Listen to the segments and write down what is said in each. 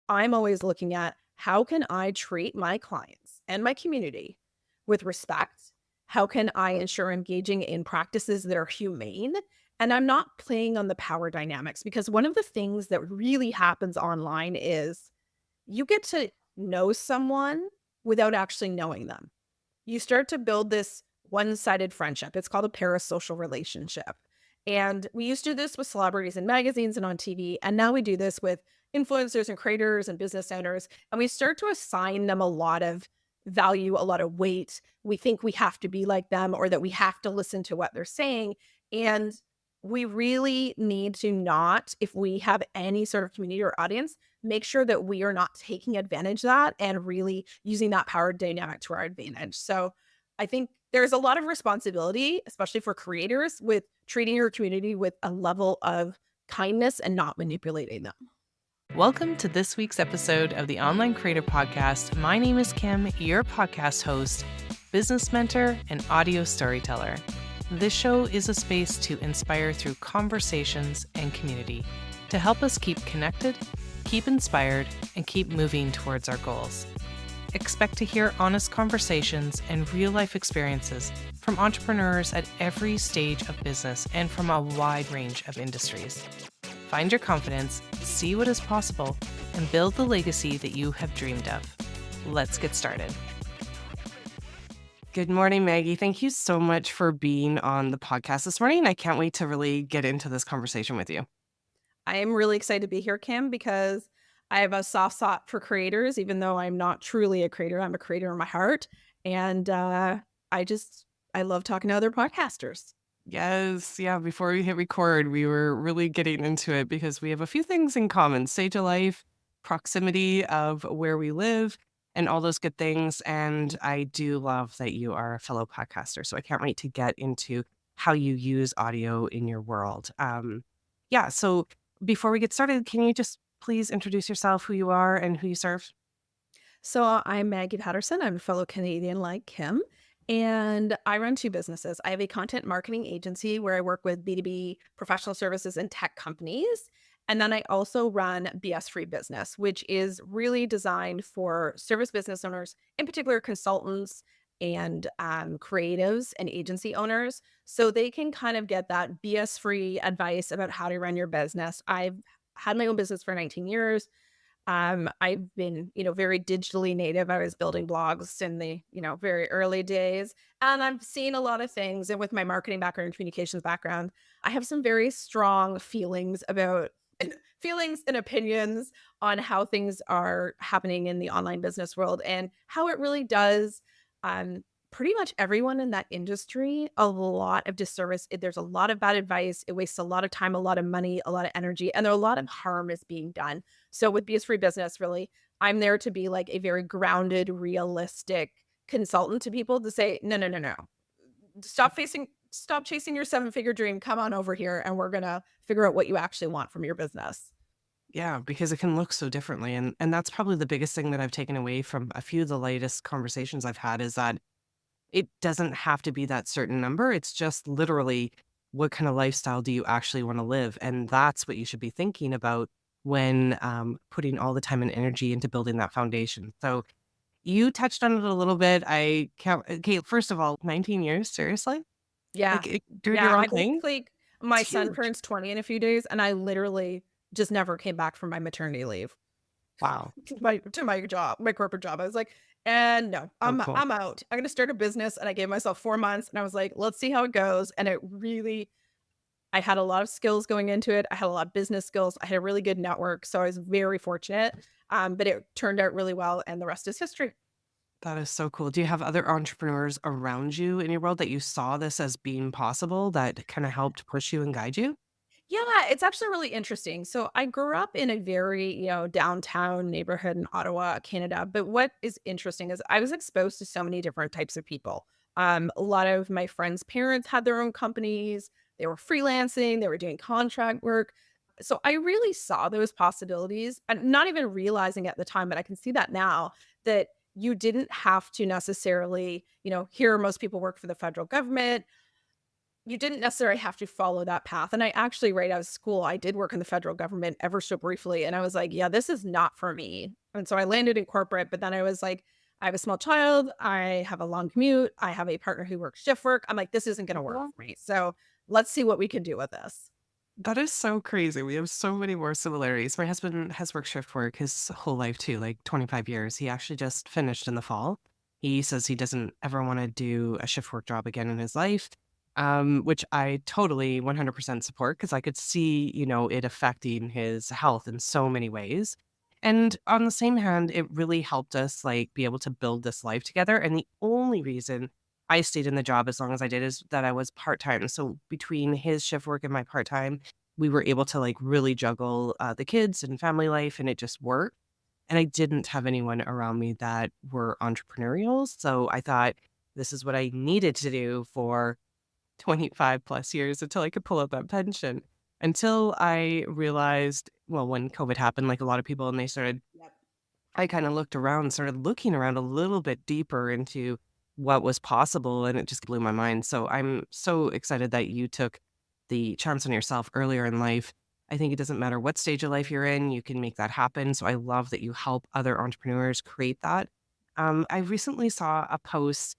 I'm always looking at how can I treat my clients and my community with respect? How can I ensure engaging in practices that are humane? And I'm not playing on the power dynamics because one of the things that really happens online is you get to know someone without actually knowing them. You start to build this one-sided friendship. It's called a parasocial relationship. And we used to do this with celebrities in magazines and on TV. And now we do this with influencers and creators and business owners. And we start to assign them a lot of value, a lot of weight. We think we have to be like them or that we have to listen to what they're saying. And we really need to not, if we have any sort of community or audience, make sure that we are not taking advantage of that and really using that power dynamic to our advantage. So I think there's a lot of responsibility, especially for creators, with treating your community with a level of kindness and not manipulating them. Welcome to this week's episode of the Online Creator Podcast. My name is Kim, your podcast host, business mentor, and audio storyteller. This show is a space to inspire through conversations and community to help us keep connected, keep inspired, and keep moving towards our goals. Expect to hear honest conversations and real-life experiences from entrepreneurs at every stage of business and from a wide range of industries. Find your confidence, see what is possible, and build the legacy that you have dreamed of. Let's get started. Good morning, Maggie. Thank you so much for being on the podcast this morning. I can't wait to really get into this conversation with you. I am really excited to be here, Kim, because I have a soft spot for creators, even though I'm not truly a creator. I'm a creator in my heart. And I love talking to other podcasters. Yes, yeah. Before we hit record, we were really getting into it because we have a few things in common: stage of life, proximity of where we live, and all those good things. And I do love that you are a fellow podcaster. So I can't wait to get into how you use audio in your world. Yeah. So before we get started, can you just please introduce yourself, who you are, and who you serve? So I'm Maggie Patterson. I'm a fellow Canadian like Kim, and I run two businesses. I have a content marketing agency where I work with B2B professional services and tech companies. And then I also run BS Free Business, which is really designed for service business owners, in particular consultants and creatives and agency owners, so they can kind of get that BS free advice about how to run your business. I've had my own business for 19 years. I've been, very digitally native. I was building blogs in the, very early days, and I've seen a lot of things. And with my marketing background and communications background, I have some very strong feelings and opinions on how things are happening in the online business world and how it really does um, pretty much everyone in that industry a lot of disservice. There's a lot of bad advice. It wastes a lot of time, a lot of money, a lot of energy, and there are a lot of harm is being done. So with BS Free Business, really, I'm there to be like a very grounded, realistic consultant to people to say, no, no, no, no. Stop chasing your seven-figure dream. Come on over here and we're gonna figure out what you actually want from your business. Yeah, because it can look so differently. And that's probably the biggest thing that I've taken away from a few of the latest conversations I've had is that it doesn't have to be that certain number. It's just literally what kind of lifestyle do you actually want to live? And that's what you should be thinking about when putting all the time and energy into building that foundation. So you touched on it a little bit. I can't, okay, first of all, 19 years, seriously? Yeah. Doing Yeah, your own I thing? basically my It's son huge. turns 20 in a few days, and I literally just never came back from my maternity leave Wow. to my job, my corporate job. I was like, "And no, So I'm cool. I'm out. I'm gonna start a business," and I gave myself 4 months, and I was like, "Let's see how it goes," and it really I had a lot of skills going into it. I had a lot of business skills. I had a really good network, so I was very fortunate, but it turned out really well, and the rest is history. That is so cool. Do you have other entrepreneurs around you in your world that you saw this as being possible that kind of helped push you and guide you? Yeah, it's actually really interesting. So I grew up in a very, downtown neighborhood in Ottawa, Canada. But what is interesting is I was exposed to so many different types of people. A lot of my friends' parents had their own companies. They were freelancing, they were doing contract work. So I really saw those possibilities and not even realizing at the time, but I can see that now that you didn't have to necessarily, here most people work for the federal government. you didn't necessarily have to follow that path. And I actually, right out of school, I did work in the federal government ever so briefly. And I was like, yeah, this is not for me. And so I landed in corporate, but then I was like, I have a small child. I have a long commute. I have a partner who works shift work. I'm like, this isn't going to work Well, for me. So let's see what we can do with this. that is so crazy. We have so many more similarities. My husband has worked shift work his whole life too, like 25 years. He actually just finished in the fall. He says he doesn't ever want to do a shift work job again in his life, which I totally 100% support because I could see, it affecting his health in so many ways. And on the same hand, it really helped us like be able to build this life together. And the only reason I stayed in the job as long as I did is that I was part-time. So between his shift work and my part-time, we were able to like really juggle the kids and family life and it just worked. And I didn't have anyone around me that were entrepreneurial. So I thought this is what I needed to do for 25 plus years until I could pull out that pension. Until I realized, well, when COVID happened, like a lot of people, and Yep. I kind of looked around, started looking around a little bit deeper into what was possible, and it just blew my mind. So I'm so excited that you took the chance on yourself earlier in life. I think it doesn't matter what stage of life you're in, you can make that happen. So I love that you help other entrepreneurs create that. I recently saw a post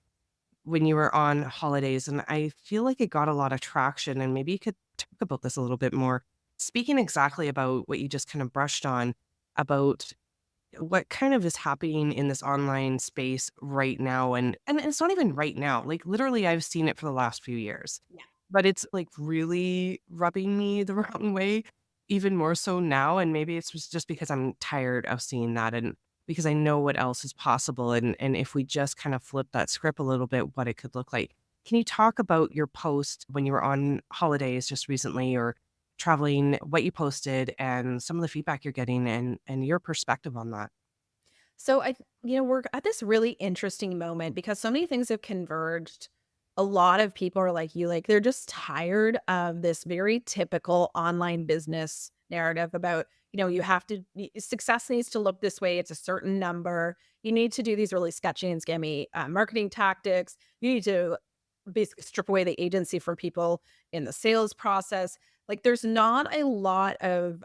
when you were on holidays, and I feel like it got a lot of traction. And maybe you could talk about this a little bit more. Speaking exactly about what you just kind of brushed on about what kind of is happening in this online space right now, and it's not even right now, like, literally, I've seen it for the last few years, Yeah. but it's, like, really rubbing me the wrong way, even more so now, and maybe it's just because I'm tired of seeing that and because I know what else is possible, and if we just kind of flip that script a little bit, what it could look like. Can you talk about your post when you were on holidays just recently or traveling, what you posted, and some of the feedback you're getting and your perspective on that? So we're at this really interesting moment because so many things have converged. A lot of people are like you, like they're just tired of this very typical online business narrative about, you have to, success needs to look this way. It's a certain number. You need to do these really sketchy and scammy marketing tactics. You need to basically strip away the agency from people in the sales process. Like there's not a lot of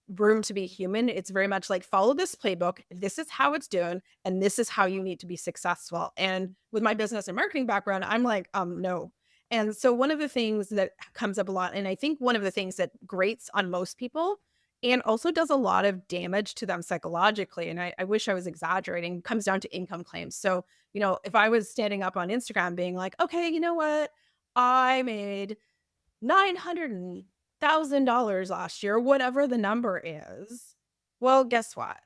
room to be human. It's very much like follow this playbook. This is how it's done, and this is how you need to be successful. And with my business and marketing background, I'm like, no. And so one of the things that comes up a lot, and I think one of the things that grates on most people and also does a lot of damage to them psychologically, and I wish I was exaggerating, comes down to income claims. So, if I was standing up on Instagram being like, okay, you know what? I made $900,000 last year, whatever the number is. Well, guess what?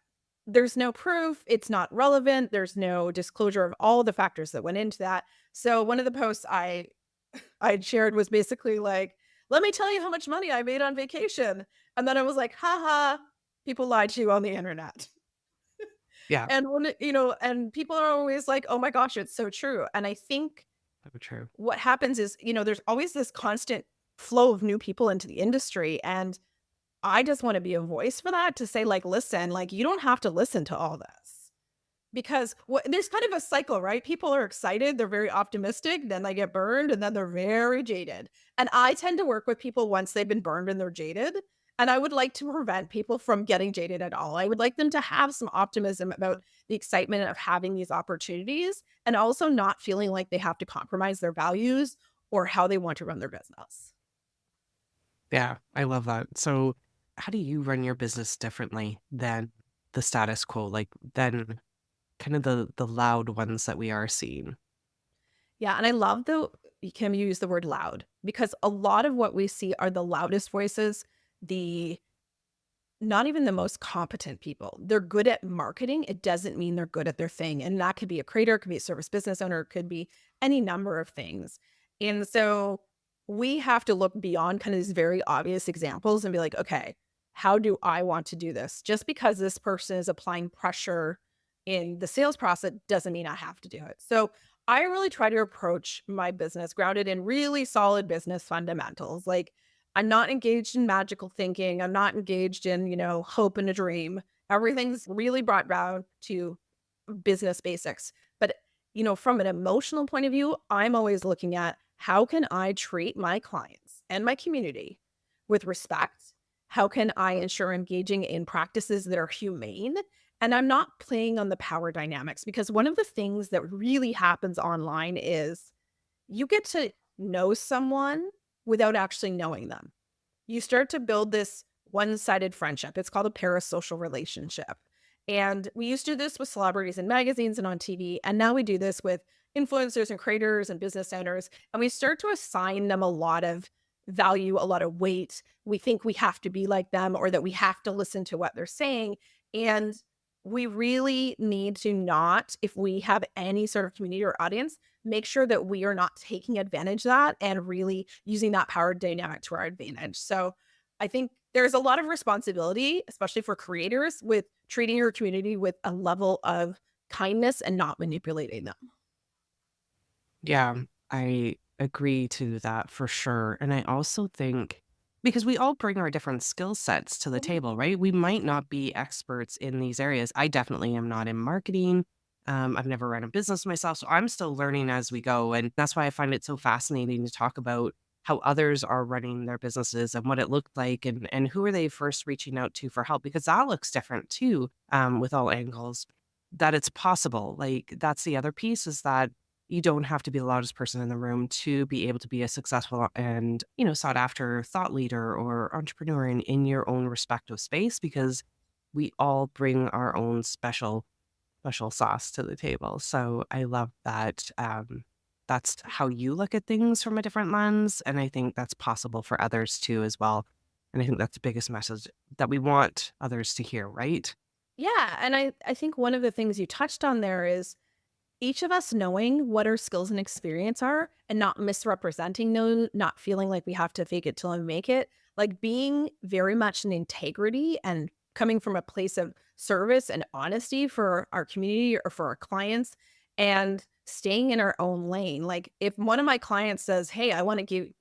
There's no proof. It's not relevant. There's no disclosure of all the factors that went into that. So one of the posts I'd shared was basically like, "Let me tell you how much money I made on vacation." And then I was like, "Ha ha, people lied to you on the internet." Yeah, And and people are always like, "Oh my gosh, it's so true." And I think so true. what happens is, there's always this constant flow of new people into the industry, and I just wanna be a voice for that to say, like, "Listen, like, you don't have to listen to all this." Because there's kind of a cycle, right? People are excited, they're very optimistic, then they get burned, and then they're very jaded. And I tend to work with people once they've been burned and they're jaded, and I would like to prevent people from getting jaded at all. I would like them to have some optimism about the excitement of having these opportunities and also not feeling like they have to compromise their values or how they want to run their business. Yeah, I love that. So, how do you run your business differently than the status quo, like, than kind of the loud ones that we are seeing? Yeah, and I love the Kim use the word loud because a lot of what we see are the loudest voices, the not even the most competent people. They're good at marketing. It doesn't mean they're good at their thing. And that could be a creator, it could be a service business owner, it could be any number of things. And so we have to look beyond kind of these very obvious examples and be like, okay, how do I want to do this? Just because this person is applying pressure in the sales process doesn't mean I have to do it. So I really try to approach my business grounded in really solid business fundamentals. Like I'm not engaged in magical thinking. I'm not engaged in, hope and a dream. Everything's really brought down to business basics. But, from an emotional point of view, I'm always looking at how can I treat my clients and my community with respect? How can I ensure engaging in practices that are humane? And I'm not playing on the power dynamics because one of the things that really happens online is you get to know someone without actually knowing them. You start to build this one-sided friendship. It's called a parasocial relationship. And we used to do this with celebrities in magazines and on TV. And now we do this with influencers and creators and business owners. And we start to assign them a lot of value, a lot of weight. We think we have to be like them or that we have to listen to what they're saying. And we really need to not, if we have any sort of community or audience, make sure that we are not taking advantage of that and really using that power dynamic to our advantage. So I think there's a lot of responsibility, especially for creators, with treating your community with a level of kindness and not manipulating them. Yeah, I agree to that for sure. And I also think because we all bring our different skill sets to the Mhm. table, right? We might not be experts in these areas. I definitely am not in marketing. I've never run a business myself, so I'm still learning as we go. And that's why I find it so fascinating to talk about how others are running their businesses and what it looked like and who are they first reaching out to for help because that looks different too, with all angles. That it's possible. Like that's the other piece is that you don't have to be the loudest person in the room to be able to be a successful and, sought after thought leader or entrepreneur in your own respective space because we all bring our own special sauce to the table. So I love that that's how you look at things from a different lens. And I think that's possible for others too as well. And I think that's the biggest message that we want others to hear, right? Yeah. And I think one of the things you touched on there is each of us knowing what our skills and experience are and not misrepresenting those, not feeling like we have to fake it till we make it, like being very much in integrity and coming from a place of service and honesty for our community or for our clients and staying in our own lane. Like if one of my clients says, "Hey, I want to give,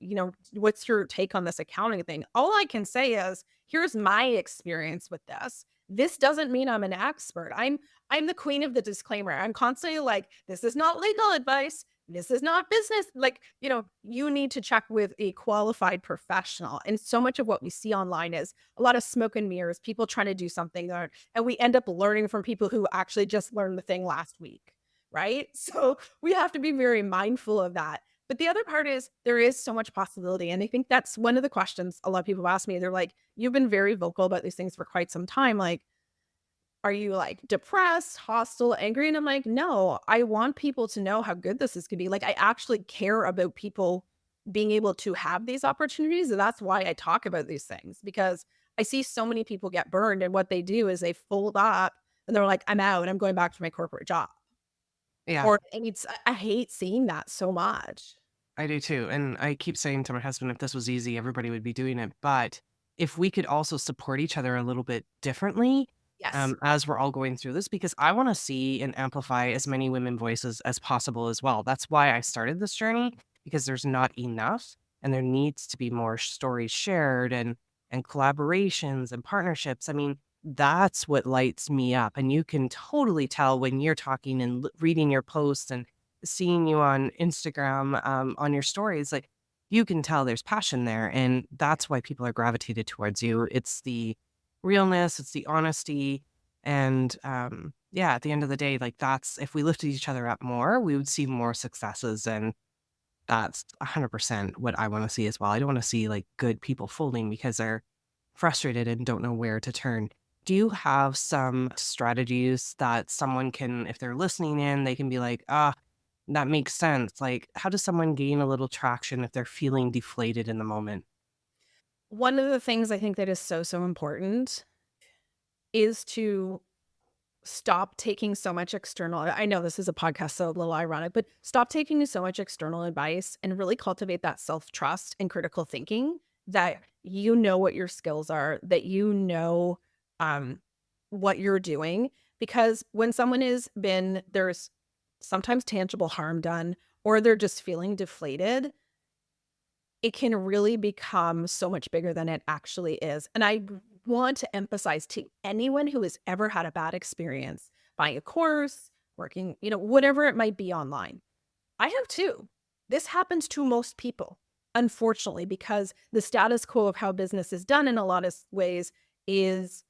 what's your take on this accounting thing?" All I can say is, "Here's my experience with this. This doesn't mean I'm an expert. I'm the queen of the disclaimer. I'm constantly like, this is not legal advice. This is not business. Like, you need to check with a qualified professional. And so much of what we see online is a lot of smoke and mirrors, people trying to do something, and we end up learning from people who actually just learned the thing last week. Right. So we have to be very mindful of that. But the other part is there is so much possibility. And I think that's one of the questions a lot of people ask me. They're like, you've been very vocal about these things for quite some time. Like, are you, like, depressed, hostile, angry? And I'm like, "No, I want people to know how good this is gonna be." Like, I actually care about people being able to have these opportunities, and that's why I talk about these things, because I see so many people get burned, and what they do is they fold up, and they're like, "I'm out, I'm going back to my corporate job." Yeah. Or and it's I hate seeing that so much. I do too. And I keep saying to my husband, if this was easy, everybody would be doing it. But if we could also support each other a little bit differently Yes. as we're all going through this, because I want to see and amplify as many women voices as possible as well. That's why I started this journey, because there's not enough and there needs to be more stories shared and collaborations and partnerships. I mean, that's what lights me up. And you can totally tell when you're talking and reading your posts and seeing you on Instagram, on your stories, like, you can tell there's passion there, and that's why people are gravitated towards you. It's the realness, it's the honesty, and, yeah, at the end of the day, like, that's if we lifted each other up more, we would see more successes, and that's 100% what I wanna see as well. I don't wanna see, like, good people folding because they're frustrated and don't know where to turn. Do you have some strategies that someone can if they're listening in, they can be like, "Ah, that makes sense." Like, how does someone gain a little traction if they're feeling deflated in the moment? One of the things I think that is so, so important is to stop taking so much external I know this is a podcast, so a little ironic, but stop taking so much external advice and really cultivate that self-trust and critical thinking that you know what your skills are, that you know, um, what you're doing. Because when someone has been there's sometimes tangible harm done or they're just feeling deflated, it can really become so much bigger than it actually is. And I want to emphasize to anyone who has ever had a bad experience buying a course, working, whatever it might be online. I have too. This happens to most people, unfortunately, because the status quo of how business is done in a lot of ways is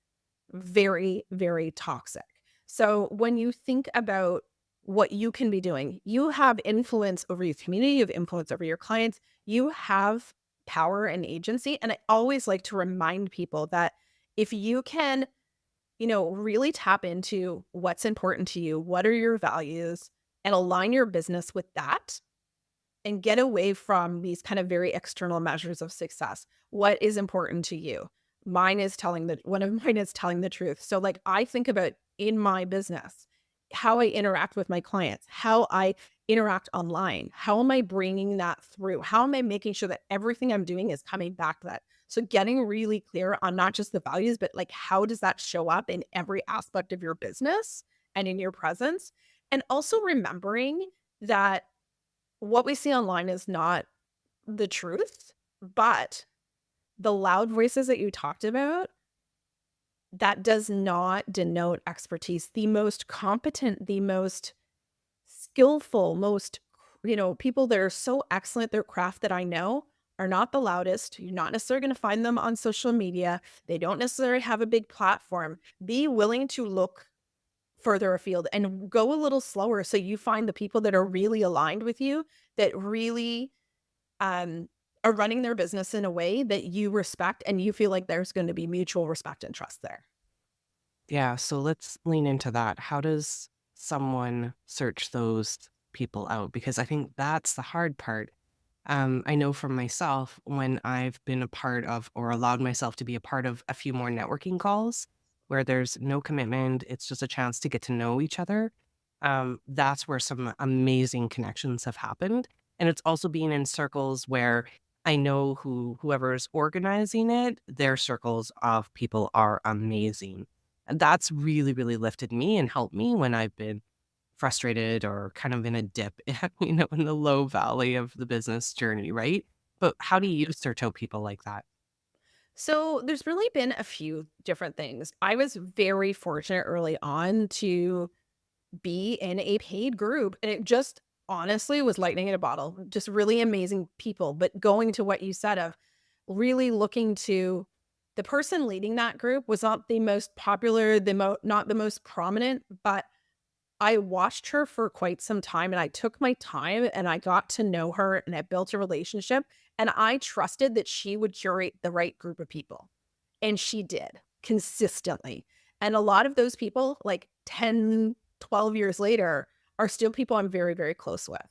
very, very toxic. So when you think about what you can be doing, you have influence over your community, you have influence over your clients, you have power and agency. And I always like to remind people that if you can, really tap into what's important to you, what are your values, and align your business with that, and get away from these kind of very external measures of success. What is important to you? One of mine is telling the truth. So like I think about in my business, how I interact with my clients, how I interact online. How am I bringing that through? How am I making sure that everything I'm doing is coming back to that? So getting really clear on not just the values, but like how does that show up in every aspect of your business and in your presence? And also remembering that what we see online is not the truth, but the loud voices that you talked about, that does not denote expertise. The most competent, the most skillful, people that are so excellent at their craft that I know are not the loudest. You're not necessarily going to find them on social media. They don't necessarily have a big platform. Be willing to look further afield and go a little slower so you find the people that are really aligned with you, that really um, are running their business in a way that you respect and you feel like there's going to be mutual respect and trust there. Yeah, so let's lean into that. How does someone search those people out? Because I think that's the hard part. I know for myself, when I've been a part of or allowed myself to be a part of a few more networking calls where there's no commitment, it's just a chance to get to know each other. That's where some amazing connections have happened. And it's also being in circles where I know whoever's organizing it, their circles of people are amazing. And that's really, really lifted me and helped me when I've been frustrated or kind of in a dip, in the low valley of the business journey, right? But how do you search out people like that? So there's really been a few different things. I was very fortunate early on to be in a paid group, and it just honestly was lightning in a bottle. Just really amazing people. But going to what you said of really looking to the person leading that group was not the most popular, not the most prominent, but I watched her for quite some time and I took my time and I got to know her and I built a relationship and I trusted that she would curate the right group of people. And she did consistently. And a lot of those people, like 10, 12 years later, are still people I'm very, very close with.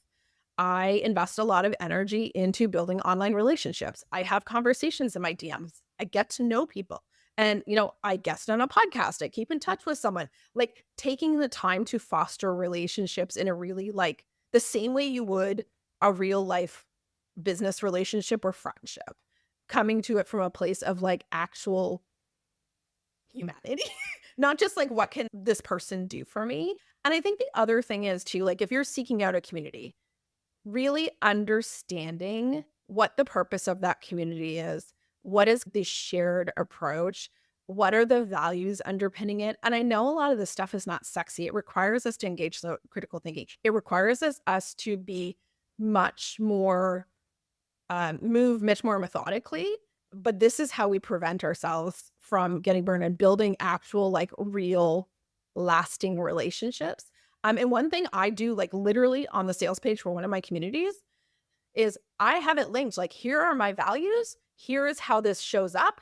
I invest a lot of energy into building online relationships. I have conversations in my DMs. I get to know people. And, I guest on a podcast. I keep in touch with someone. Like taking the time to foster relationships in a really like the same way you would a real life business relationship or friendship, coming to it from a place of like actual humanity, not just like, what can this person do for me? And I think the other thing is too, like, if you're seeking out a community, really understanding what the purpose of that community is. What is the shared approach? What are the values underpinning it? And I know a lot of this stuff is not sexy. It requires us to engage the critical thinking. It requires us to be much more, move much more methodically. But this is how we prevent ourselves from getting burned and building actual, like, real, lasting relationships. And one thing I do, like, literally on the sales page for one of my communities is I have it linked, like, here are my values, here is how this shows up,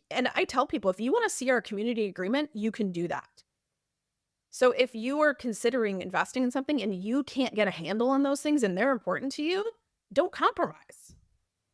and I tell people, if you wanna see our community agreement, you can do that. So if you are considering investing in something and you can't get a handle on those things and they're important to you, don't compromise.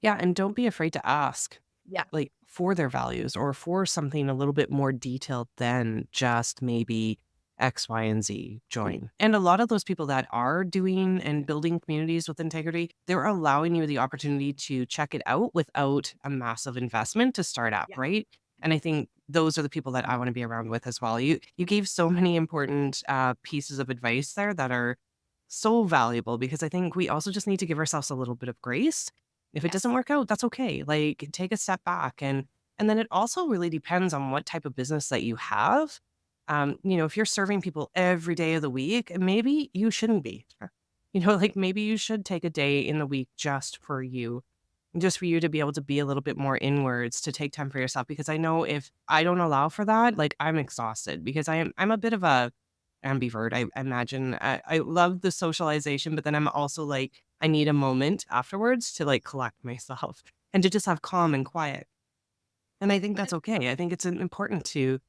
Yeah, and don't be afraid to ask, Yeah. like, for their values or for something a little bit more detailed than just maybe X, Y, and Z join. And a lot of those people that are doing and building communities with integrity, they're allowing you the opportunity to check it out without a massive investment to start up, Yeah. right? And I think those are the people that I want to be around with as well. You gave so many important pieces of advice there that are so valuable because I think we also just need to give ourselves a little bit of grace. If it doesn't Yes. work out, that's okay. Like take a step back and then it also really depends on what type of business that you have. If you're serving people every day of the week, maybe you shouldn't be. Like maybe you should take a day in the week just for you to be able to be a little bit more inwards, to take time for yourself. Because I know if I don't allow for that, like I'm exhausted because I'm a bit of a ambivert. I imagine I love the socialization, but then I'm also like, I need a moment afterwards to like collect myself and to just have calm and quiet. And I think that's okay. I think it's important to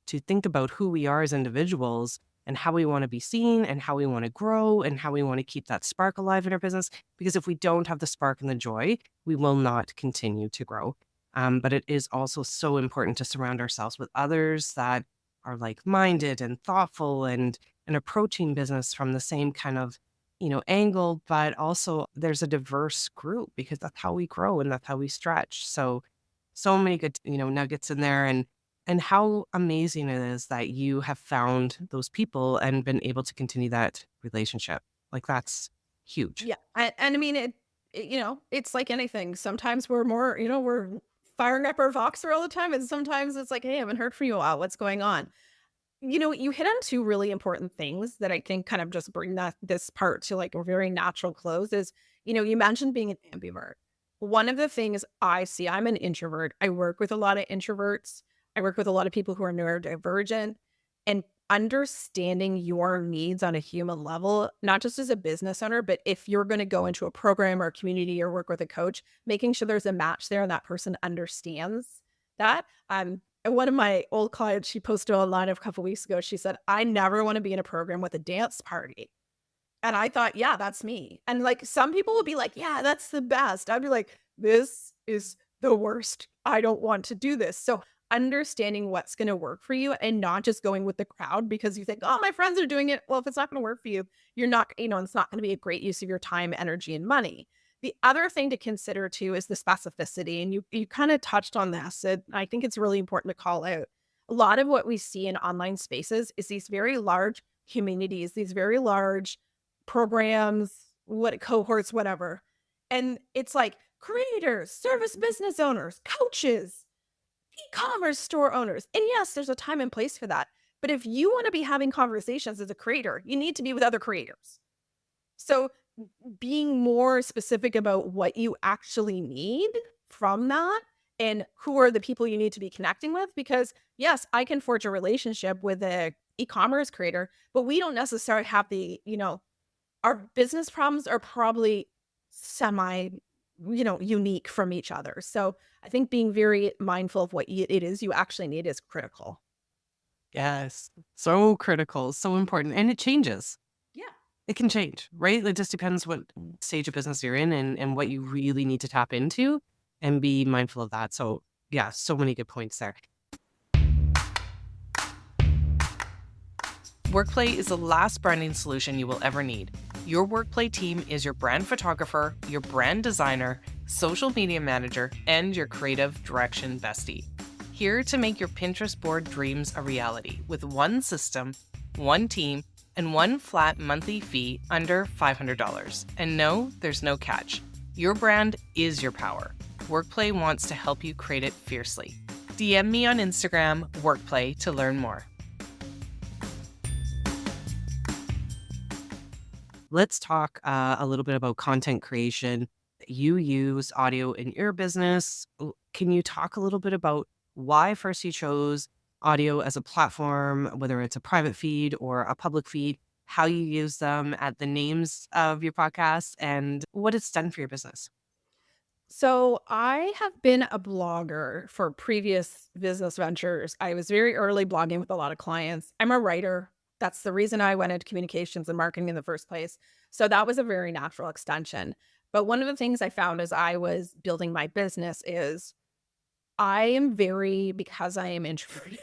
think about who we are as individuals and how we want to be seen and how we want to grow and how we want to keep that spark alive in our business. Because if we don't have the spark and the joy, we will not continue to grow. But it is also so important to surround ourselves with others that are like-minded and thoughtful and approaching business from the same kind of angle, but also there's a diverse group because that's how we grow and that's how we stretch. So many good, nuggets in there, and how amazing it is that you have found those people and been able to continue that relationship. Like that's huge. Yeah, and I mean it's like anything. Sometimes we're more, we're firing up our Voxer all the time, and sometimes it's like, hey, I haven't heard from you a while. What's going on? You hit on two really important things that I think kind of just bring this part to like a very natural close. Is you mentioned being an ambivert. One of the things I see, I'm an introvert. I work with a lot of introverts. I work with a lot of people who are neurodivergent, and understanding your needs on a human level, not just as a business owner, but if you're going to go into a program or a community or work with a coach, making sure there's a match there and that person understands that. And one of my old clients, she posted online a couple weeks ago. She said, "I never want to be in a program with a dance party." And I thought, yeah, that's me. And like some people would be like, yeah, that's the best. I'd be like, this is the worst. I don't want to do this. So understanding what's going to work for you and not just going with the crowd because you think, oh, my friends are doing it. Well, if it's not going to work for you, you're not, it's not going to be a great use of your time, energy, and money. The other thing to consider too is the specificity. And you kind of touched on this. And I think it's really important to call out. A lot of what we see in online spaces is these very large communities, these very large programs, what cohorts, whatever. And it's like creators, service business owners, coaches, e-commerce store owners. And yes, there's a time and place for that. But if you want to be having conversations as a creator, you need to be with other creators. So being more specific about what you actually need from that and who are the people you need to be connecting with, because yes, I can forge a relationship with a e-commerce creator, but we don't necessarily have the, our business problems are probably semi, unique from each other. So I think being very mindful of what it is you actually need is critical. Yes. So critical, so important. And it changes. Yeah. It can change, right? It just depends what stage of business you're in and what you really need to tap into and be mindful of that. So yeah, so many good points there. Workplay is the last branding solution you will ever need. Your Workplay team is your brand photographer, your brand designer, social media manager, and your creative direction bestie. Here to make your Pinterest board dreams a reality with one system, one team, and one flat monthly fee under $500. And no, there's no catch. Your brand is your power. Workplay wants to help you create it fiercely. DM me on Instagram, Workplay, to learn more. Let's talk a little bit about content creation. You use audio in your business. Can you talk a little bit about why first you chose audio as a platform, whether it's a private feed or a public feed, how you use them at the names of your podcast, and what it's done for your business? So I have been a blogger for previous business ventures. I was very early blogging with a lot of clients. I'm a writer. That's the reason I went into communications and marketing in the first place. So that was a very natural extension. But one of the things I found as I was building my business is I am very, because I am introverted,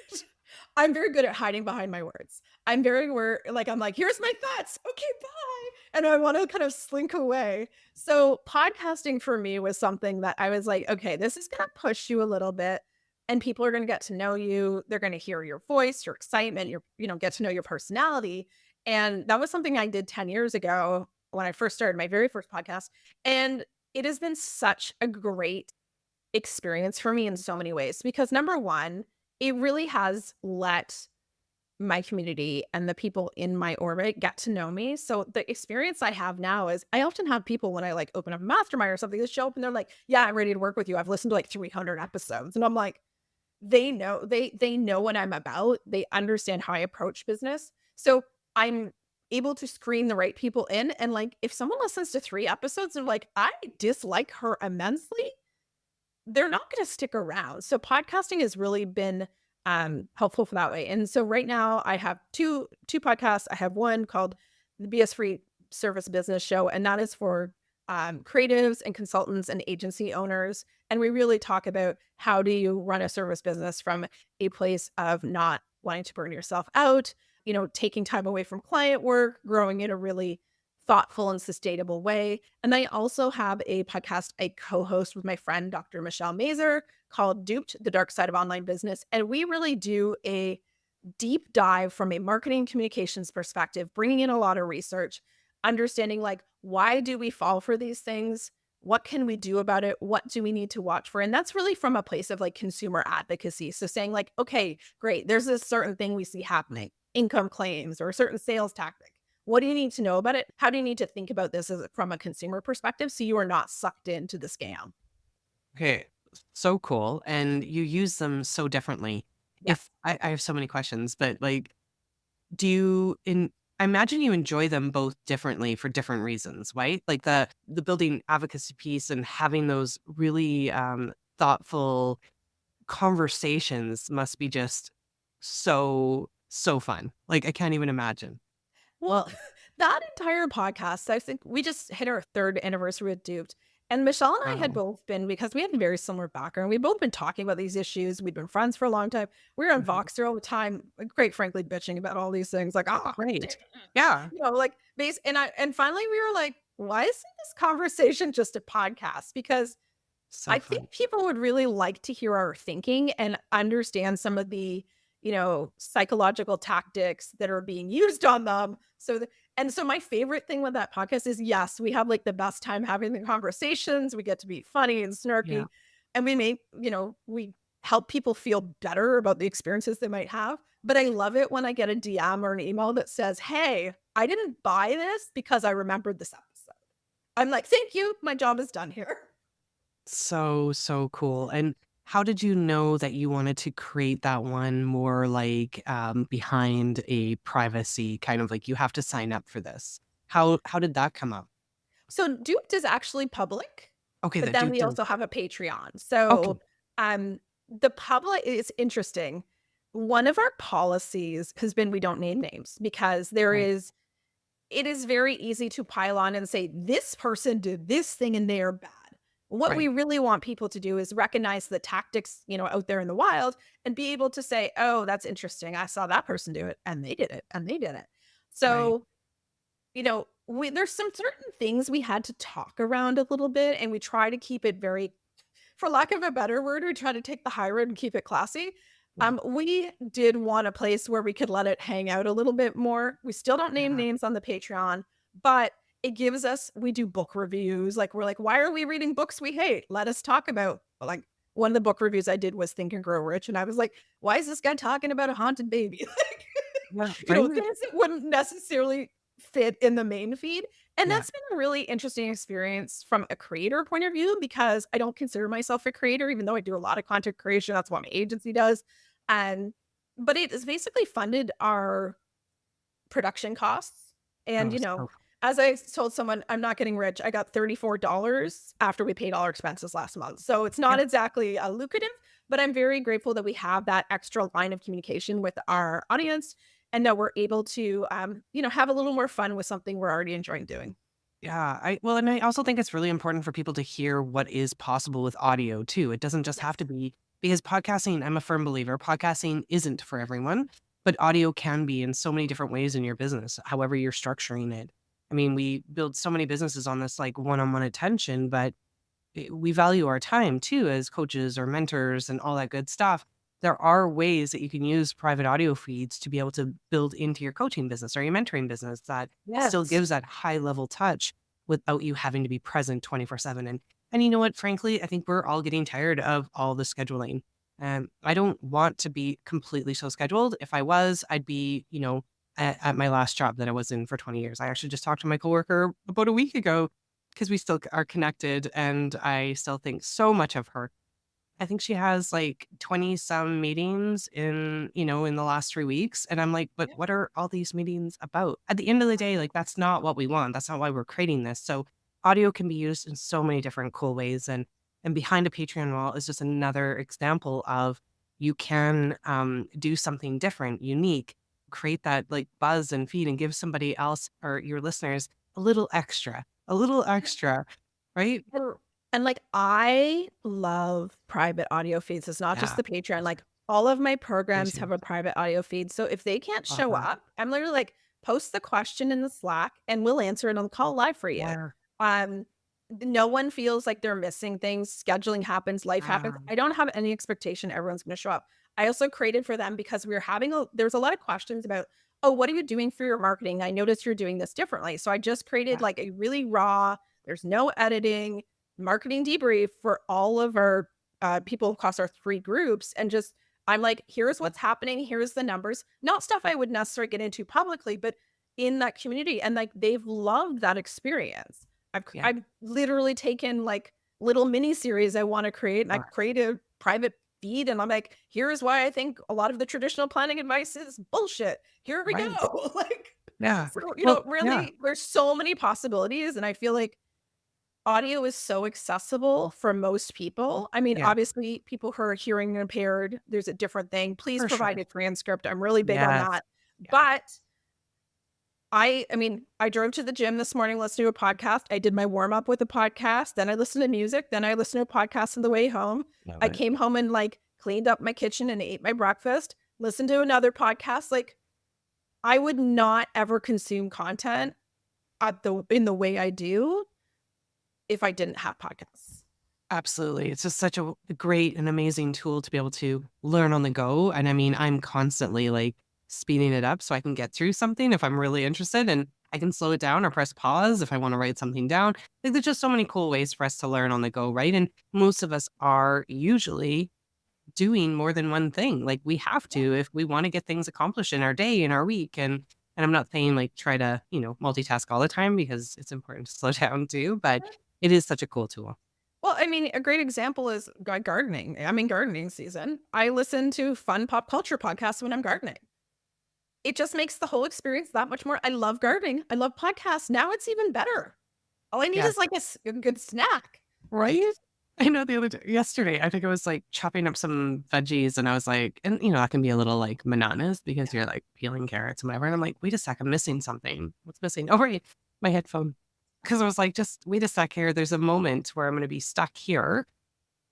I'm very good at hiding behind my words. I'm very like, I'm like, here's my thoughts. Okay, bye. And I want to kind of slink away. So podcasting for me was something that I was like, okay, this is going to push you a little bit and people are going to get to know you. They're going to hear your voice, your excitement, get to know your personality. And that was something I did 10 years ago when I first started my very first podcast. And it has been such a great experience for me in so many ways because number one, it really has let my community and the people in my orbit get to know me. So the experience I have now is I often have people when I like open up a mastermind or something that show up and they're like, "Yeah, I'm ready to work with you. I've listened to like 300 episodes." And I'm like, they know what I'm about. They understand how I approach business. So I'm able to screen the right people in. And like if someone listens to 3 episodes and like, I dislike her immensely, they're not gonna stick around. So podcasting has really been, helpful for that way. And so right now I have two podcasts. I have one called the BS Free Service Business Show, and that is for, creatives and consultants and agency owners. And we really talk about how do you run a service business from a place of not wanting to burn yourself out, taking time away from client work, growing in a really thoughtful and sustainable way. And I also have a podcast I co-host with my friend, Dr. Michelle Mazer, called Duped, The Dark Side of Online Business. And we really do a deep dive from a marketing communications perspective, bringing in a lot of research, understanding like, why do we fall for these things? What can we do about it? What do we need to watch for? And that's really from a place of like consumer advocacy. So saying like, okay, great, there's this certain thing we see happening, income claims or a certain sales tactic. What do you need to know about it? How do you need to think about this from a consumer perspective so you are not sucked into the scam? Okay, so cool. And you use them so differently. If Yes. I have so many questions, but like, do you in I imagine you enjoy them both differently for different reasons, right? Like the building advocacy piece and having those really thoughtful conversations must be just so fun. Like I can't even imagine. Well, that entire podcast, I think we just hit our 3rd anniversary with Duped. And Michelle and I had Wow. both been, because we had a very similar background, we'd both been talking about these issues. We'd been friends for a long time. We were on Mhm. Voxer all the time, like, quite frankly, bitching about all these things, like, Great. Yeah. like base. And finally we were like, why isn't this conversation just a podcast? Because So I think fun. people would really like to hear our thinking and understand some of the, psychological tactics that are being used on them. And so my favorite thing with that podcast is yes, we have like the best time having the conversations. We get to be funny and Yeah. snarky. And we help people feel better about the experiences they might have. But I love it when I get a DM or an email that says, "Hey, I didn't buy this because I remembered this episode." I'm like, "Thank you. My job is done here." So cool. And how did you know that you wanted to create that one more like behind a privacy kind of like you have to sign up for this? How did that come up? So Duped is actually public, Okay, but that then dude we does. also have a Patreon. Okay, So, the public is interesting. One of our policies has been we don't name names because right, it is very easy to pile on and say, "This person did this thing and they're bad." What we right, really want people to do is recognize the tactics, out there in the wild and be able to say, "Oh, that's interesting. I saw that person do it and they did it and they did it." right. So there's some certain things we had to talk around a little bit, and we try to keep it very, for lack of a better word, we try to take the high road and keep it classy. Yeah, We did want a place where we could let it hang out a little bit more. We still don't name yeah, names on the Patreon, but it gives us we do book reviews. Like, we're like, "Why are we reading books we hate? Let us talk about," like, one of the book reviews I did was Think and Grow Rich, and I was like, "Why is this guy talking about a haunted baby?" Like, yeah, right? things that wouldn't necessarily fit in the main feed. And Yeah, that's been a really interesting experience from a creator point of view because I don't consider myself a creator, even though I do a lot of content creation. That's what my agency does. And but it has basically funded our production costs. And, oh, so as I told someone, I'm not getting rich. I got $34 after we paid all our expenses last month. So it's not yeah. exactly lucrative, but I'm very grateful that we have that extra line of communication with our audience and that we're able to, have a little more fun with something we're already enjoying doing. Yeah, and I also think it's really important for people to hear what is possible with audio too. It doesn't just Yes. have to be because podcasting, I'm a firm believer, podcasting isn't for everyone, but audio can be in so many different ways in your business, however you're structuring it. I mean, we build so many businesses on this like one-on-one attention, but we value our time too as coaches or mentors and all that good stuff. There are ways that you can use private audio feeds to be able to build into your coaching business or your mentoring business that still Yes. gives that high level touch without you having to be present 24/7. And you know what, frankly, I think we're all getting tired of all the scheduling. I don't want to be completely so scheduled. If I was, I'd be, at my last job that I was in for 20 years. I actually just talked to my coworker about a week ago because we still are connected and I still think so much of her. I think she has like 20 some meetings in the last 3 weeks. And I'm like, but Yeah. what are all these meetings about? At the end of the day, like that's not what we want. That's not why we're creating this. So audio can be used in so many different cool ways. And behind a Patreon wall is just another example of you can do something different, unique, create that like buzz and feed and give somebody else or your listeners a little extra, right? And like, I love private audio feeds. It's not just Yeah. the Patreon, like, all of my Me programs too. have a private audio feed, so if they can't Love show that. up, I'm literally like, "Post the question in the Slack, and we'll answer it on the call live for you." Yeah. Um, no one feels like they're missing things, scheduling happens, life happens. Um, I don't have any expectation everyone's gonna show up. I also created for them because we were having a there was a lot of questions about, "Oh, what are you doing for your marketing? I noticed you're doing this differently." So I just created, yeah, like, a really raw, there's no editing, marketing debrief for all of our people across our 3 groups. And just, I'm like, here's mhm, what's happening, here's the numbers, not stuff I would necessarily get into publicly, but in that community. And like, they've loved that experience. yeah, I've literally taken like little mini series I want to create, and I sure, create a private feed, and I'm like, here's why I think a lot of the traditional planning advice is bullshit, here we right, go. Like, yeah. so, Well, yeah, really, there's so many possibilities. And I feel like audio is so accessible for most people. I mean, yeah, obviously, people who are hearing impaired, there's a different thing. Please for provide sure. a transcript. I'm really big on Yes, that. yeah, But I mean, I drove to the gym this morning listening to a podcast. I did my warm up with a podcast. Then I listened to music. Then I listened to a podcast on the way home. love I it. came home and like cleaned up my kitchen and ate my breakfast, listened to another podcast. Like, I would not ever consume content in the way I do if I didn't have podcasts. Absolutely. It's just such a great and amazing tool to be able to learn on the go. And I mean, I'm constantly like speeding it up so I can get through something if I'm really interested and I can slow it down or press pause if I want to write something down. Like there's just so many cool ways for us to learn on the go, right? And most of us are usually doing more than one thing. Like we have Yeah. to if we want to get things accomplished in our day, in our week. And I'm not saying like try to, multitask all the time because it's important to slow down too, but it is such a cool tool. Well, I mean, a great example is gardening. I'm in gardening season. I listen to fun pop culture podcasts when I'm gardening. It just makes the whole experience that much more. I love gardening. I love podcasts. Now it's even better. All I need Yes. is like a good snack. Right? I know the other day yesterday, I think I was, like, chopping up some veggies, and I was like that can be a little, like, monotonous because you're, like, peeling carrots and whatever, and I'm like, "Wait a sec, I'm missing something. What's missing? Oh, right, my headphone." Because I was like, "Just wait a sec here. There's a moment where I'm gonna be stuck here,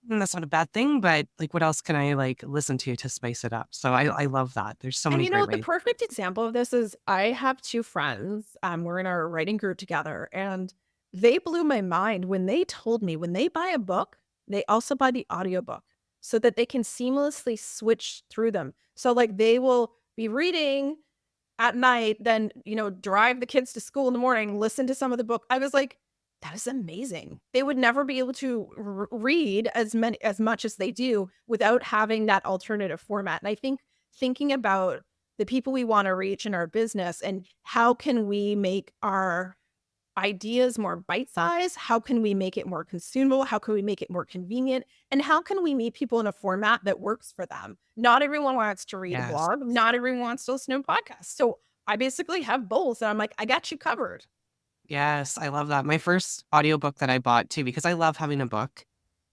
and that's not a bad thing, but, like, what else can I, like, listen to spice it up?" So I love that. There's so And many great the ways. perfect example of this is I have 2 friends, we're in our writing group together, and they blew my mind when they told me when they buy a book, they also buy the audiobook so that they can seamlessly switch through them. So, like, they will be reading at night, then, drive the kids to school in the morning, listen to some of the book. I was like, "That is amazing." They would never be able to read as much as they do without having that alternative format. And I think thinking about the people we wanna reach in our business and how can we make our ideas more bite-sized? How can we make it more consumable? How can we make it more convenient? And how can we meet people in a format that works for them? Not everyone wants to read a Yes. blog. Not everyone wants to listen to a podcast. So I basically have both, and I'm like, I got you covered. Yes, I love that. My first audiobook that I bought too, because I love having a book,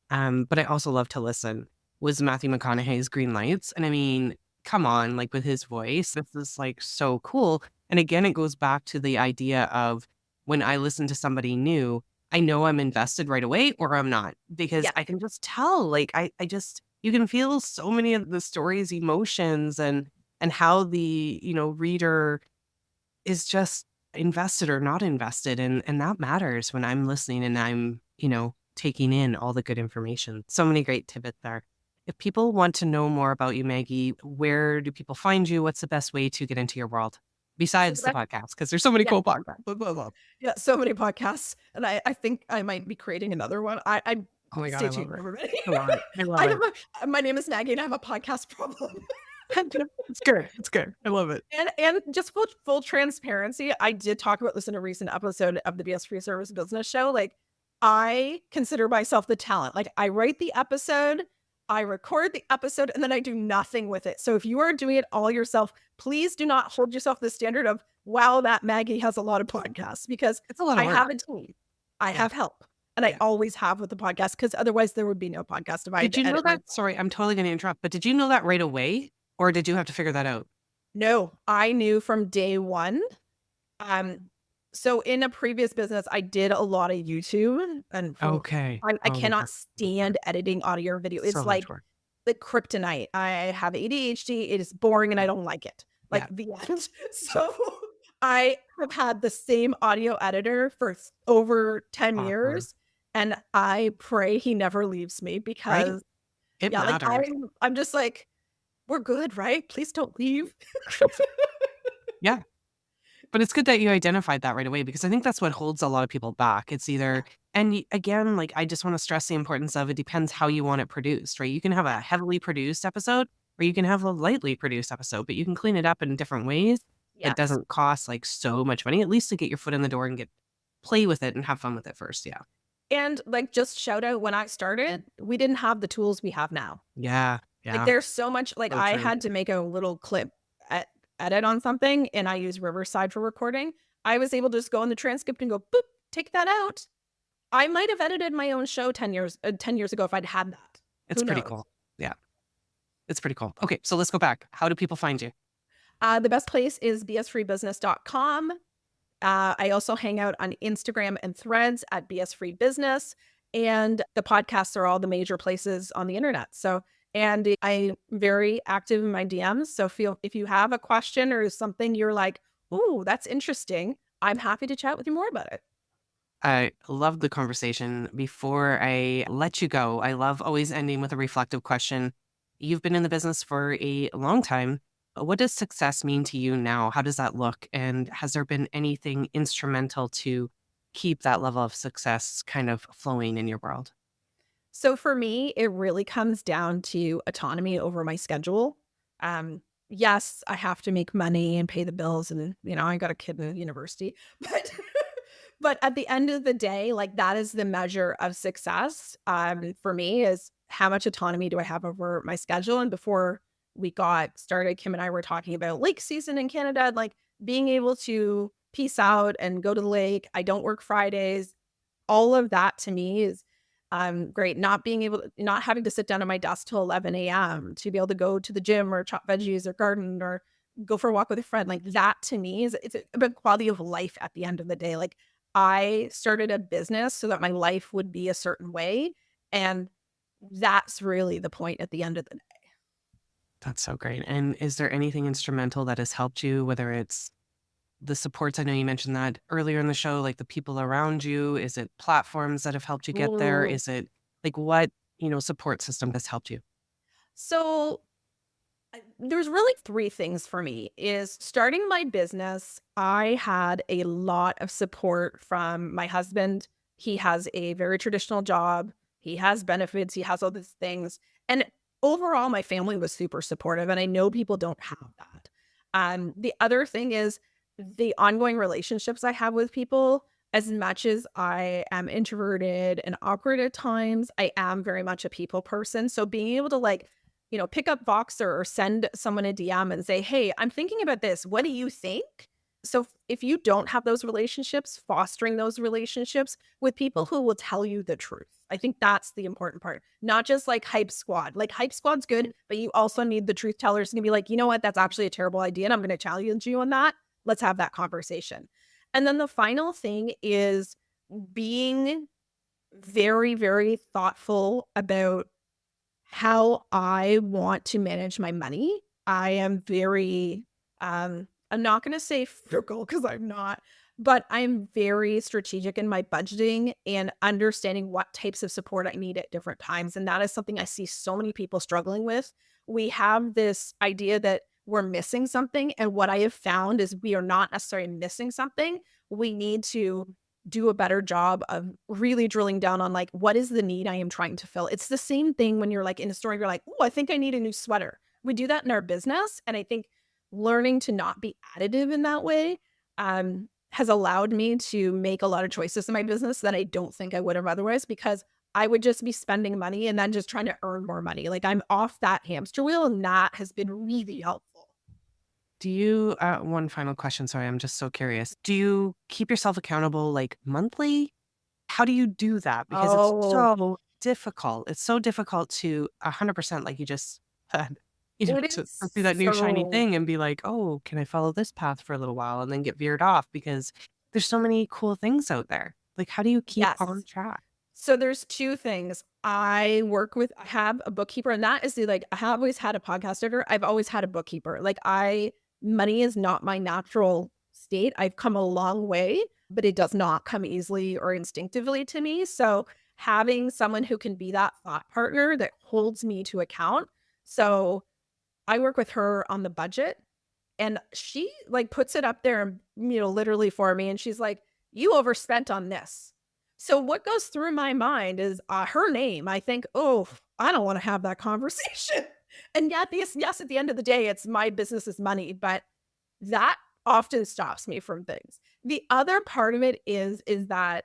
but I also love to listen, was Matthew McConaughey's Green Lights, and I mean, come on, like, with his voice, this is, like, so cool, and again, it goes back to the idea of when I listen to somebody new, I know I'm invested right away or I'm not, because Yeah. I can just tell, like, I just you can feel so many of the story's emotions and how the, reader is just invested or not invested, and that matters when I'm listening and I'm, taking in all the good information. So many great tidbits there. If people want to know more about you, Maggie, where do people find you? What's the best way to get into your world So the besides the best, podcast? Because there's so many yeah. cool podcasts. Blah, blah, blah. Yeah, so many podcasts, and I think I might be creating another one. I Oh my God, Stay I love tuned, it. everybody. I love it. I love I it. have my name is Maggie and I have a podcast problem. It's good. It's good. I love it. And just full transparency, I did talk about this in a recent episode of the BS Free Service Business Show. Like, I consider myself the talent. Like, I write the episode, I record the episode, and then I do nothing with it. So if you are doing it all yourself, please do not hold yourself to the standard of, wow, that Maggie has a lot of podcasts, because It's a lot of I work. have a team. I Yeah. have help. And I Yeah. always have with the podcast, because otherwise there would be no podcast if I had Did to you know edit my. that? Sorry, I'm totally going to interrupt, but did you know that right away? Or did you have to figure that out? No, I knew from day one. Um, so in a previous business, I did a lot of YouTube, and Okay. I Oh, cannot that's stand editing audio or video. It's so much like work. the kryptonite. I have ADHD. It is boring, and I Yeah. don't like it. Yeah. Like the end. So I have had the same audio editor for over 10 Awesome. years, and I pray he never leaves me, Right? because It yeah, like matters. I'm just like, we're good, right? Please don't leave. Yeah. But it's good that you identified that right away because I think that's what holds a lot of people back. It's either, and again, like I just want to stress the importance of it depends how you want it produced, right? You can have a heavily produced episode or you can have a lightly produced episode, but you can clean it up in different ways that Yes. doesn't cost like so much money, at least to get your foot in the door and get play with it and have fun with it first. Yeah. And, like, just shout out, when I started, we didn't have the tools we have now. Yeah. Like, Yeah. there's so much, like, So I true. had to make a little clip e edit on something, and I use Riverside for recording. I was able to just go in the transcript and go, "Boop, take that out." I might have edited my own show 10 years ago if I'd had that. It's Who pretty knows? cool. Yeah. It's pretty cool. Okay. So let's go back. How do people find you? The best place is bsfreebusiness.com. I also hang out on Instagram and Threads at BS Free Business, and the podcasts are all the major places on the internet. So, and I'm very active in my DMs. So, if you have a question or something you're like, "Ooh, that's interesting," I'm happy to chat with you more about it. I love the conversation. Before I let you go, I love always ending with a reflective question. You've been in the business for a long time. What does success mean to you now? How does that look? And has there been anything instrumental to keep that level of success kind of flowing in your world? So for me, it really comes down to autonomy over my schedule. Yes, I have to make money and pay the bills, and I got a kid in university, but but at the end of the day, like, that is the measure of success. For me, is how much autonomy do I have over my schedule? And before we got started, Kim and I were talking about lake season in Canada, like being able to peace out and go to the lake. I don't work Fridays. All of that to me is great. Not having to sit down at my desk till 11 a.m. to be able to go to the gym or chop veggies or garden or go for a walk with a friend. Like, that to me is, it's about quality of life at the end of the day. Like, I started a business so that my life would be a certain way. And that's really the point at the end of the day. That's so great. And is there anything instrumental that has helped you, whether it's the supports? I know you mentioned that earlier in the show, like the people around you. Is it platforms that have helped you get there? Mm. Is it like what, support system has helped you? So there's really three things for me. Is starting my business, I had a lot of support from my husband. He has a very traditional job. He has benefits. He has all these things. And overall, my family was super supportive. And I know people don't have that. The other thing is the ongoing relationships I have with people. As much as I am introverted and awkward at times, I am very much a people person. So being able to, like, pick up Voxer or send someone a DM and say, "Hey, I'm thinking about this. What do you think?" So if you don't have those relationships, fostering those relationships with people who will tell you the truth. I think that's the important part. Not just like Hype Squad. Like, Hype Squad's good, but you also need the truth tellers to be like, "You know what? That's actually a terrible idea, and I'm going to challenge you on that. Let's have that conversation." And then the final thing is being very, very thoughtful about how I want to manage my money. I am very, I'm not going to say frugal, because I'm not, but I'm very strategic in my budgeting and understanding what types of support I need at different times. And that is something I see so many people struggling with. We have this idea that we're missing something. And what I have found is we are not necessarily missing something. We need to do a better job of really drilling down on like, what is the need I am trying to fill? It's the same thing when you're like in a store, you're like, oh, I think I need a new sweater. We do that in our business. And I think learning to not be additive in that way has allowed me to make a lot of choices in my business that I don't think I would have otherwise, because I would just be spending money and then just trying to earn more money. Like I'm off that hamster wheel, and that has been really helpful. Do you, one final question, sorry, I'm just so curious. Do you keep yourself accountable like monthly? How do you do that? Because it's Oh, so difficult. It's so difficult to 100%, like you just said, it to is pursue that new shiny so, thing and be like, oh, can I follow this path for a little while and then get veered off because there's so many cool things out there. Like, how do you keep on yes. track? So there's two things. I have a bookkeeper, and that is I have always had a podcast editor. I've always had a bookkeeper. Money is not my natural state. I've come a long way, but it does not come easily or instinctively to me. So having someone who can be that thought partner that holds me to account. So I work with her on the budget, and she like puts it up there, literally for me. And she's like, you overspent on this. So what goes through my mind is her name. I think, oh, I don't want to have that conversation. And yet, yes, at the end of the day, it's my business's money, but that often stops me from things. The other part of it is that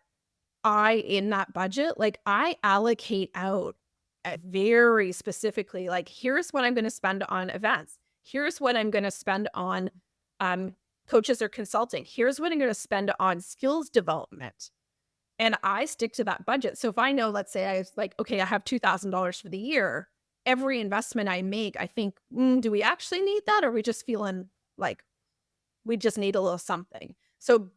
in that budget, like I allocate out very specifically, like, here's what I'm going to spend on events. Here's what I'm going to spend on um, coaches or consulting. Here's what I'm going to spend on skills development. And I stick to that budget. So if I know, let's say I was like, okay, I have $2,000 for the year, every investment I make, I think, do we actually need that? Or are we just feeling like we just need a little something? So,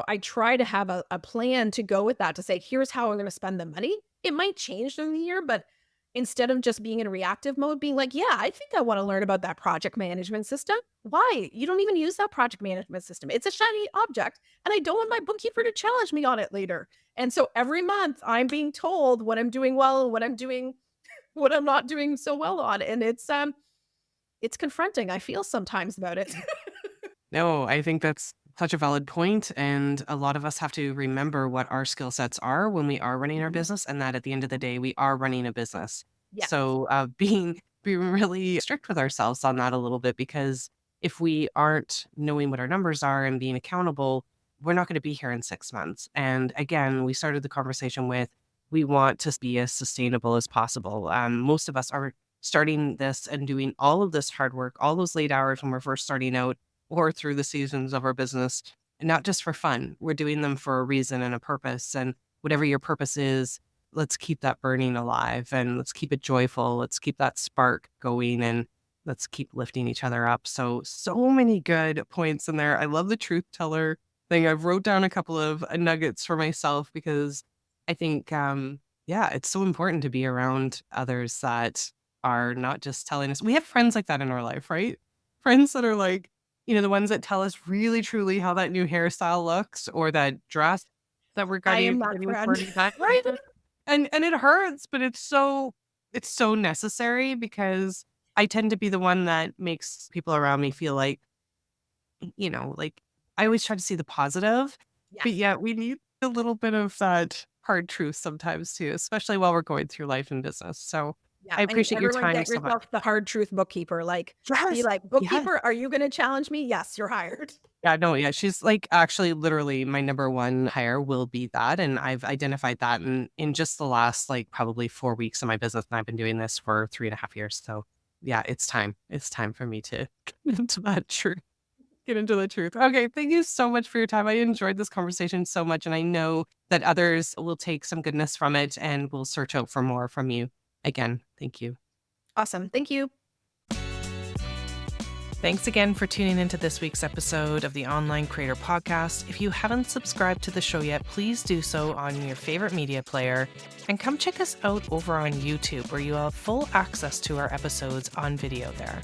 I try to have a plan to go with that, to say, here's how I'm going to spend the money. It might change during the year, but instead of just being in reactive mode, being like, yeah, I think I want to learn about that project management system. Why? You don't even use that project management system. It's a shiny object, and I don't want my bookkeeper to challenge me on it later. And so every month I'm being told what I'm doing well, what I'm not doing so well on. And it's confronting. I feel sometimes about it. No, I think that's such a valid point, and a lot of us have to remember what our skill sets are when we are running our Mhm. business, and that at the end of the day, we are running a business. Yes. So, being really strict with ourselves on that a little bit, because if we aren't knowing what our numbers are and being accountable, we're not going to be here in 6 months. And again, we started the conversation with we want to be as sustainable as possible. Most of us are starting this and doing all of this hard work, all those late hours when we're first starting out or through the seasons of our business, and not just for fun. We're doing them for a reason and a purpose. And whatever your purpose is, let's keep that burning alive and let's keep it joyful. Let's keep that spark going and let's keep lifting each other up. So, so many good points in there. I love the truth teller thing. I've wrote down a couple of nuggets for myself because I think, yeah, it's so important to be around others that are not just telling us. We have friends like that in our life, right? Friends that are like, the ones that tell us really truly how that new hairstyle looks or that dress that we're I am getting that for friend. tonight, right? And it hurts, but it's so necessary because I tend to be the one that makes people around me feel like I always try to see the positive, but Yes. yet we need a little bit of that hard truth sometimes too, especially while we're going through life and business. So Yeah, I and appreciate your everyone time get so much. yourself the hard truth bookkeeper, like, be Yes. like, Yes. "Bookkeeper, are you gonna challenge me? Yes, you're hired." Yeah, no, yeah, she's, like, actually literally my number 1 hire will be that, and I've identified that in just the last, like, probably 4 weeks of my business, and I've been doing this for 3.5 years, so, yeah, it's time. It's time for me to get into that truth get into the truth. Okay, thank you so much for your time. I enjoyed this conversation so much, and I know that others will take some goodness from it and will search out for more from you. Again, thank you. Awesome, thank you. Thanks again for tuning into this week's episode of the Online Creator Podcast. If you haven't subscribed to the show yet, please do so on your favorite media player. And come check us out over on YouTube, where you'll have full access to our episodes on video there.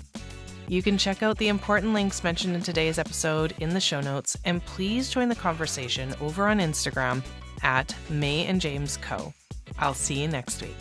You can check out the important links mentioned in today's episode in the show notes, and please join the conversation over on Instagram at May and James Co. I'll see you next week.